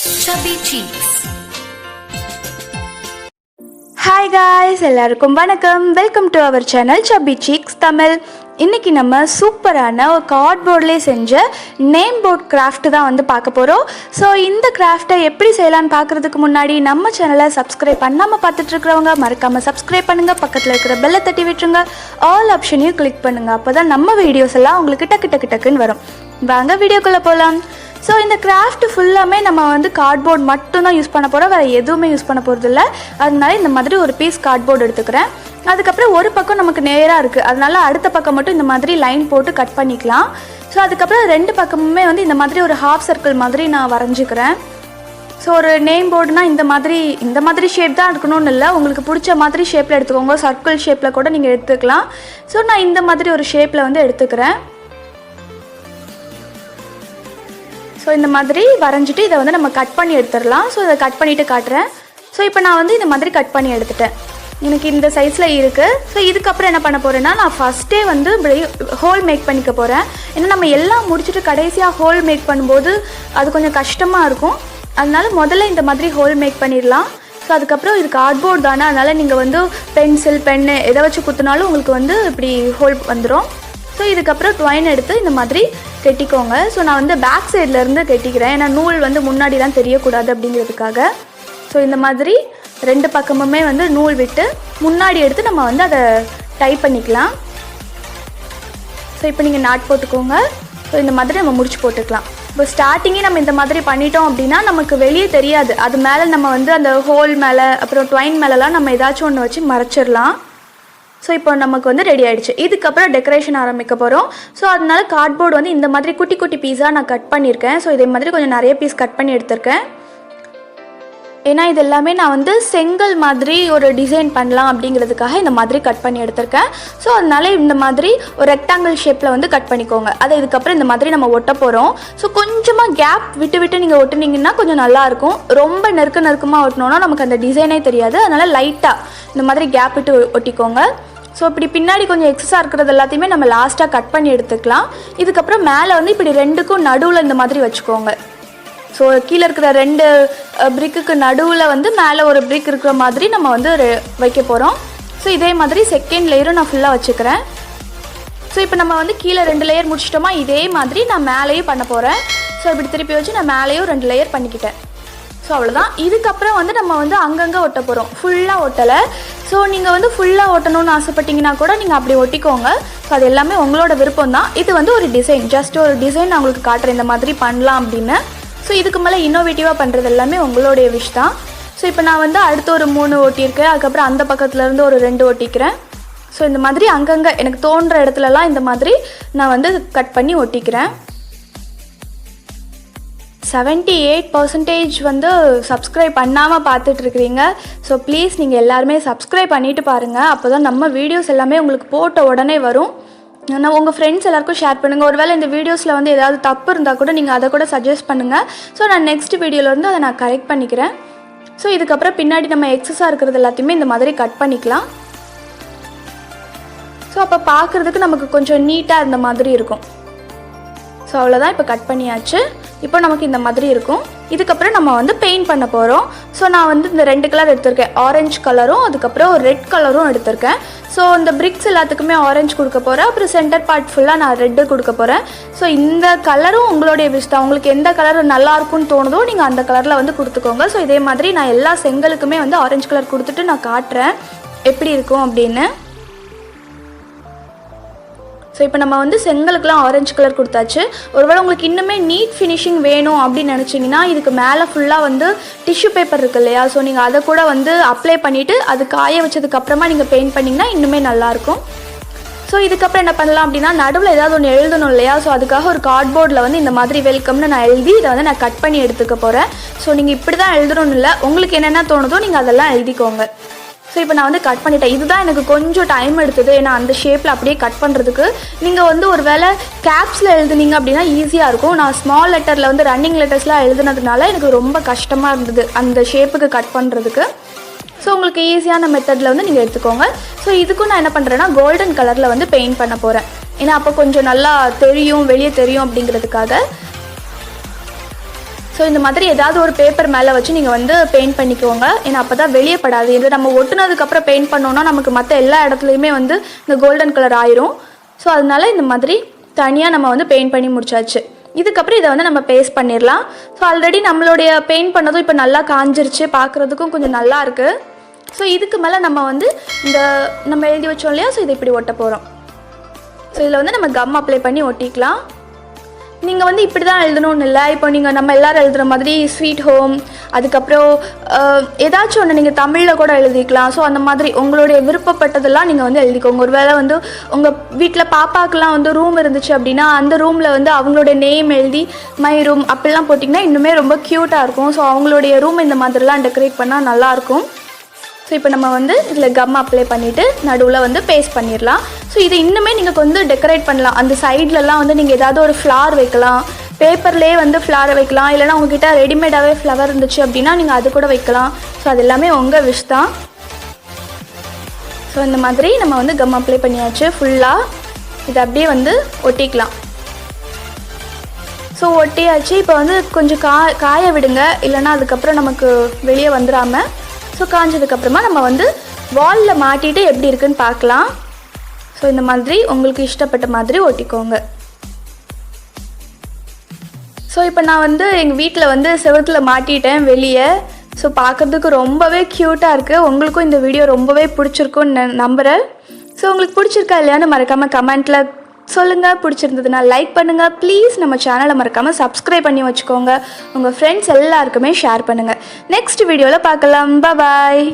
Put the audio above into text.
Chubby Cheeks. Hi guys, எல்லாருக்கும் வணக்கம். Welcome to our channel Chubby Cheeks Tamil. இன்றைக்கி நம்ம சூப்பரான ஒரு கார்ட்போர்ட்லேயே செஞ்ச நேம் போர்ட் கிராஃப்ட் தான் வந்து பார்க்க போகிறோம். ஸோ இந்த கிராஃப்டை எப்படி செய்யலான்னு பார்க்குறதுக்கு முன்னாடி நம்ம சேனலை சப்ஸ்கிரைப் பண்ணாமல் பார்த்துட்ருக்கிறவங்க மறக்காமல் சப்ஸ்கிரைப் பண்ணுங்கள். பக்கத்தில் இருக்கிற பெல்லை தட்டி விட்டுருங்க. ஆல் ஆப்ஷனையும் கிளிக் பண்ணுங்கள். அப்போ தான் நம்ம வீடியோஸ் எல்லாம் உங்களுக்கு டக்குன்னு வரும். வாங்க வீடியோக்குள்ளே போகலாம். ஸோ இந்த கிராஃப்ட் ஃபுல்லாமே நம்ம வந்து கார்ட்போர்ட் மட்டும்தான் யூஸ் பண்ண போகிறோம், வேறு எதுவுமே யூஸ் பண்ண போகிறது இல்லை. அதனால இந்த மாதிரி ஒரு பீஸ் கார்ட்போர்டு எடுத்துக்கிறேன். அதுக்கப்புறம் ஒரு பக்கம் நமக்கு நேராக இருக்குது, அதனால அடுத்த பக்கம் மட்டும் இந்த மாதிரி லைன் போட்டு கட் பண்ணிக்கலாம். ஸோ அதுக்கப்புறம் ரெண்டு பக்கமுமே வந்து இந்த மாதிரி ஒரு ஹாஃப் சர்க்கிள் மாதிரி நான் வரைஞ்சிக்கிறேன். ஸோ ஒரு நேம் போர்டுனால் இந்த மாதிரி ஷேப் தான் இருக்கணும்னு இல்லை, உங்களுக்கு பிடிச்ச மாதிரி ஷேப்பில் எடுத்துக்கோங்க. சர்க்கிள் ஷேப்பில் கூட நீங்கள் எடுத்துக்கலாம். ஸோ நான் இந்த மாதிரி ஒரு ஷேப்பில் வந்து எடுத்துக்கிறேன். ஸோ இந்த மாதிரி வரைஞ்சிட்டு இதை வந்து நம்ம கட் பண்ணி எடுத்துடலாம். ஸோ இதை கட் பண்ணிவிட்டு காட்டுறேன். ஸோ இப்போ நான் வந்து இந்த மாதிரி கட் பண்ணி எடுத்துட்டேன். எனக்கு இந்த சைஸில் இருக்குது. ஸோ இதுக்கப்புறம் என்ன பண்ண போகிறேன்னா, நான் ஃபஸ்ட்டே வந்து இப்படி ஹோல் மேக் பண்ணிக்க போகிறேன். ஏன்னா நம்ம எல்லாம் முடிச்சுட்டு கடைசியாக ஹோல் மேக் பண்ணும்போது அது கொஞ்சம் கஷ்டமாக இருக்கும். அதனால முதல்ல இந்த மாதிரி ஹோல் மேக் பண்ணிடலாம். ஸோ அதுக்கப்புறம் இது கார்ட்போர்ட் தானே, அதனால் நீங்கள் வந்து பென்சில் பென்னு எதை வச்சு குத்தினாலும் உங்களுக்கு வந்து இப்படி ஹோல் வந்துடும். ஸோ இதுக்கப்புறம் ட்வைன் எடுத்து இந்த மாதிரி கெட்டிக்கோங்க. ஸோ நான் வந்து பேக் சைட்லேருந்து கெட்டிக்கிறேன், ஏன்னா நூல் வந்து முன்னாடிலாம் தெரியக்கூடாது அப்படிங்கிறதுக்காக. ஸோ இந்த மாதிரி ரெண்டு பக்கமுமே வந்து நூல் விட்டு முன்னாடி எடுத்து நம்ம வந்து அதை டைப் பண்ணிக்கலாம். ஸோ இப்போ நீங்கள் நாட் போட்டுக்கோங்க. ஸோ இந்த மாதிரி நம்ம முடிச்சு போட்டுக்கலாம். இப்போ ஸ்டார்டிங்கே நம்ம இந்த மாதிரி பண்ணிட்டோம் அப்படின்னா நமக்கு வெளியே தெரியாது. அது மேலே நம்ம வந்து அந்த ஹோல் மேலே அப்புறம் ட்வைன் மேலெலாம் நம்ம ஏதாச்சும் ஒன்று வச்சு மறைச்சிடலாம். ஸோ இப்போ நமக்கு வந்து ரெடி ஆகிடுச்சு. இதுக்கப்புறம் டெக்கரேஷன் ஆரம்பிக்க போகிறோம். ஸோ அதனால கார்ட்போர்டு வந்து இந்த மாதிரி குட்டி குட்டி பீஸாக நான் கட் பண்ணியிருக்கேன். ஸோ இதே மாதிரி கொஞ்சம் நிறைய பீஸ் கட் பண்ணி எடுத்திருக்கேன். ஏன்னா இது எல்லாமே நான் வந்து செங்கல் மாதிரி ஒரு டிசைன் பண்ணலாம் அப்படிங்கிறதுக்காக இந்த மாதிரி கட் பண்ணி எடுத்திருக்கேன். ஸோ அதனால இந்த மாதிரி ஒரு ரெக்டாங்கிள் ஷேப்பில் வந்து கட் பண்ணிக்கோங்க. அதை இதுக்கப்புறம் இந்த மாதிரி நம்ம ஒட்ட போகிறோம். ஸோ கொஞ்சமாக கேப் விட்டு நீங்கள் ஒட்டுனீங்கன்னா கொஞ்சம் நல்லாயிருக்கும். ரொம்ப நெருக்கமாக ஒட்டினோன்னா நமக்கு அந்த டிசைனே தெரியாது. அதனால் லைட்டாக இந்த மாதிரி கேப் விட்டு ஒட்டிக்கோங்க. ஸோ இப்படி பின்னாடி கொஞ்சம் எக்ஸஸாக இருக்கிறது எல்லாத்தையுமே நம்ம லாஸ்ட்டாக கட் பண்ணி எடுத்துக்கலாம். இதுக்கப்புறம் மேலே வந்து இப்படி ரெண்டுக்கும் நடுவில் இந்த மாதிரி வச்சுக்கோங்க. ஸோ கீழே இருக்கிற ரெண்டு பிரிக்குக்கு நடுவில் வந்து மேலே ஒரு பிரிக் இருக்கிற மாதிரி நம்ம வந்து வைக்க போகிறோம். ஸோ இதே மாதிரி செகண்ட் லேயரும் நான் ஃபுல்லாக வச்சுக்கிறேன். ஸோ இப்போ நம்ம வந்து கீழே 2 லேயர் முடிச்சிட்டோமா, இதே மாதிரி நான் மேலேயும் பண்ண போகிறேன். ஸோ இப்படி திருப்பி வச்சு நான் மேலேயும் 2 லேயர் பண்ணிக்கிட்டேன். ஸோ அவ்வளோதான். இதுக்கப்புறம் வந்து நம்ம வந்து அங்கங்கே ஒட்ட போகிறோம், ஃபுல்லாக ஒட்டலை. ஸோ நீங்கள் வந்து ஃபுல்லாக ஒட்டணும்னு ஆசைப்பட்டீங்கன்னா கூட நீங்கள் அப்படி ஒட்டிக்கோங்க. ஸோ அது எல்லாமே உங்களோட விருப்பம் தான். இது வந்து ஒரு டிசைன், ஜஸ்ட் ஒரு டிசைன் நான் உங்களுக்கு காட்டுறேன் இந்த மாதிரி பண்ணலாம் அப்படின்னு. ஸோ இதுக்கு மேலே இன்னோவேட்டிவாக பண்ணுறது எல்லாமே உங்களுடைய விஷ் தான். ஸோ இப்போ நான் வந்து அடுத்து ஒரு 3 ஒட்டியிருக்கேன். அதுக்கப்புறம் அந்த பக்கத்துலேருந்து ஒரு 2 ஒட்டிக்கிறேன். ஸோ இந்த மாதிரி அங்கங்கே எனக்கு தோன்ற இடத்துலலாம் இந்த மாதிரி நான் வந்து கட் பண்ணி ஒட்டிக்கிறேன். 78% வந்து சப்ஸ்கிரைப் பண்ணாமல் பார்த்துட்ருக்குறீங்க. ஸோ ப்ளீஸ் நீங்கள் எல்லாருமே சப்ஸ்கிரைப் பண்ணிவிட்டு பாருங்கள். அப்போ தான் நம்ம வீடியோஸ் எல்லாமே உங்களுக்கு போட்ட உடனே வரும். நான் உங்கள் ஃப்ரெண்ட்ஸ் எல்லாருக்கும் ஷேர் பண்ணுங்கள். ஒருவேளை இந்த வீடியோஸில் வந்து ஏதாவது தப்பு இருந்தால் கூட நீங்கள் அதை கூட சஜஸ்ட் பண்ணுங்கள். ஸோ நான் நெக்ஸ்ட் வீடியோவிலேருந்து அதை நான் கரெக்ட் பண்ணிக்கிறேன். ஸோ இதுக்கப்புறம் பின்னாடி நம்ம எக்ஸஸாக இருக்கிறது எல்லாத்தையுமே இந்த மாதிரி கட் பண்ணிக்கலாம். ஸோ அப்போ பார்க்குறதுக்கு நமக்கு கொஞ்சம் நீட்டாக இருந்த மாதிரி இருக்கும். ஸோ அவ்வளோதான், இப்போ கட் பண்ணியாச்சு. இப்போ நமக்கு இந்த மாதிரி இருக்கும். இதுக்கப்புறம் நம்ம வந்து பெயிண்ட் பண்ண போகிறோம். ஸோ நான் வந்து இந்த 2 கலர் எடுத்திருக்கேன், ஆரஞ்சு கலரும் அதுக்கப்புறம் ரெட் கலரும் எடுத்திருக்கேன். ஸோ இந்த பிரிக்ஸ் எல்லாத்துக்குமே ஆரஞ்சு கொடுக்க போகிறேன். அப்புறம் சென்டர் பார்ட் ஃபுல்லாக நான் ரெட்டு கொடுக்க போகிறேன். ஸோ இந்த கலரும் உங்களுடைய விஷ் தான். உங்களுக்கு எந்த கலர் நல்லாயிருக்கும்னு தோணுதோ நீங்கள் அந்த கலரில் வந்து கொடுத்துக்கோங்க. ஸோ இதே மாதிரி நான் எல்லா செங்கலுக்குமே வந்து ஆரஞ்சு கலர் கொடுத்துட்டு நான் காட்டுறேன் எப்படி இருக்கும் அப்படின்னு. ஸோ இப்போ நம்ம வந்து செங்கலுக்குலாம் ஆரஞ்சு கலர் கொடுத்தாச்சு. ஒருவேளை உங்களுக்கு இன்னுமே நீட் ஃபினிஷிங் வேணும் அப்படின்னு நினச்சிங்கன்னா இதுக்கு மேலே ஃபுல்லாக வந்து டிஷ்யூ பேப்பர் இருக்குது இல்லையா, ஸோ நீங்கள் அதை கூட வந்து அப்ளை பண்ணிவிட்டு அது காய வச்சதுக்கப்புறமா நீங்கள் பெயிண்ட் பண்ணிங்கன்னா இன்னுமே நல்லாயிருக்கும். ஸோ இதுக்கப்புறம் என்ன பண்ணலாம் அப்படின்னா, நடுவில் ஏதாவது ஒன்று எழுதணும் இல்லையா, ஸோ அதுக்காக ஒரு கார்ட்போர்டில் வந்து இந்த மாதிரி வெல்கம்னு நான் எழுதி இதை வந்து நான் கட் பண்ணி எடுத்துக்க போகிறேன். ஸோ நீங்கள் இப்படி தான் எழுதணும்னு இல்லை, உங்களுக்கு என்னென்ன தோணுதோ நீங்கள் அதெல்லாம் எழுதிக்கோங்க. ஸோ இப்போ நான் வந்து கட் பண்ணிட்டேன். இதுதான் எனக்கு கொஞ்சம் டைம் எடுத்தது, ஏன்னா அந்த ஷேப்பில் அப்படியே கட் பண்ணுறதுக்கு. நீங்கள் வந்து ஒரு வேளை கேப்ஸில் எழுதுனீங்க அப்படின்னா ஈஸியாக இருக்கும். நான் ஸ்மால் லெட்டரில் வந்து ரன்னிங் லெட்டர்ஸ்லாம் எழுதுனதுனால எனக்கு ரொம்ப கஷ்டமாக இருந்தது அந்த ஷேப்புக்கு கட் பண்ணுறதுக்கு. ஸோ உங்களுக்கு ஈஸியான மெத்தடில் வந்து நீங்கள் எடுத்துக்கோங்க. ஸோ இதுக்கும் நான் என்ன பண்ணுறேன்னா கோல்டன் கலரில் வந்து பெயிண்ட் பண்ண போகிறேன். ஏன்னா அப்போ கொஞ்சம் நல்லா தெரியும், வெளியே தெரியும் அப்படிங்கிறதுக்காக. ஸோ இந்த மாதிரி ஏதாவது ஒரு பேப்பர் மேலே வச்சு நீங்கள் வந்து பெயிண்ட் பண்ணிக்கோங்க. ஏன்னா அப்போ தான் வெளியே படாது. இது நம்ம ஒட்டுனதுக்கப்புறம் பெயிண்ட் பண்ணோன்னா நமக்கு மற்ற எல்லா இடத்துலையுமே வந்து இந்த கோல்டன் கலர் ஆயிரும். ஸோ அதனால இந்த மாதிரி தனியாக நம்ம வந்து பெயிண்ட் பண்ணி முடிச்சாச்சு. இதுக்கப்புறம் இதை வந்து நம்ம பேஸ்ட் பண்ணிடலாம். ஸோ ஆல்ரெடி நம்மளுடைய பெயிண்ட் பண்ணதும் இப்போ நல்லா காஞ்சிருச்சு, பார்க்குறதுக்கும் கொஞ்சம் நல்லா இருக்குது. ஸோ இதுக்கு மேலே நம்ம வந்து நம்ம எழுதி வச்சோம் இல்லையா, ஸோ இதை இப்படி ஒட்ட போகிறோம். ஸோ இதில் வந்து நம்ம கம் அப்ளை பண்ணி ஒட்டிக்கலாம். நீங்கள் வந்து இப்படி தான் எழுதணும்னு இல்லை. இப்போ நீங்கள் நம்ம எல்லோரும் எழுதுகிற மாதிரி ஸ்வீட் ஹோம், அதுக்கப்புறம் ஏதாச்சும் ஒன்று நீங்கள் தமிழில் கூட எழுதிக்கலாம். ஸோ அந்த மாதிரி உங்களுடைய விருப்பப்பட்டதெல்லாம் நீங்கள் வந்து எழுதிக்கோங்க. ஒரு வேளை வந்து உங்கள் வீட்டில் பாப்பாக்கெலாம் வந்து ரூம் இருந்துச்சு அப்படின்னா அந்த ரூமில் வந்து அவங்களுடைய நேம் எழுதி மை ரூம் அப்படிலாம் போட்டிங்கன்னா இன்னுமே ரொம்ப க்யூட்டாக இருக்கும். ஸோ அவங்களுடைய ரூம் இந்த மாதிரிலாம் டெக்கரேட் பண்ணால் நல்லாயிருக்கும். ஸோ இப்போ நம்ம வந்து இதில் கம் அப்ளை பண்ணிவிட்டு நடுவில் வந்து பேஸ்ட் பண்ணிடலாம். ஸோ இது இன்னுமே நீங்கள் வந்து டெக்கரேட் பண்ணலாம். அந்த சைட்லலாம் வந்து நீங்கள் ஏதாவது ஒரு ஃப்ளார் வைக்கலாம், பேப்பர்லேயே வந்து ஃப்ளாரை வைக்கலாம். இல்லைனா உங்ககிட்ட ரெடிமேடாகவே ஃப்ளவர் இருந்துச்சு அப்படின்னா நீங்கள் அது கூட வைக்கலாம். ஸோ அது எல்லாமே உங்கள் விஷ் தான். ஸோ இந்த மாதிரி நம்ம வந்து கம் அப்ளை பண்ணியாச்சு ஃபுல்லாக. இதை அப்படியே வந்து ஒட்டிக்கலாம். ஸோ ஒட்டியாச்சு. இப்போ வந்து கொஞ்சம் காய விடுங்க, இல்லைனா அதுக்கப்புறம் நமக்கு வெளியே வந்துடாமல். ஸோ காஞ்சதுக்கப்புறமா நம்ம வந்து வாலில் மாட்டிட்டு எப்படி இருக்குன்னு பார்க்கலாம். ஸோ இந்த மாதிரி உங்களுக்கு இஷ்டப்பட்ட மாதிரி ஒட்டிக்கோங்க. ஸோ இப்போ நான் வந்து எங்கள் வீட்டில் வந்து செவத்தில் மாட்டிட்டேன் வெளியே. ஸோ பார்க்குறதுக்கு ரொம்பவே க்யூட்டாக இருக்குது. உங்களுக்கும் இந்த வீடியோ ரொம்பவே பிடிச்சிருக்குன்னு நம்புகிறேன். ஸோ உங்களுக்கு பிடிச்சிருக்கா இல்லையான்னு மறக்காமல் கமெண்ட்டில் சொல்லுங்கள். பிடிச்சிருந்ததுன்னா லைக் பண்ணுங்கள். ப்ளீஸ் நம்ம சேனலை மறக்காமல் சப்ஸ்கிரைப் பண்ணி வச்சுக்கோங்க. உங்கள் ஃப்ரெண்ட்ஸ் எல்லாருக்குமே ஷேர் பண்ணுங்கள். நெக்ஸ்ட் வீடியோவில் பார்க்கலாம். பாய்.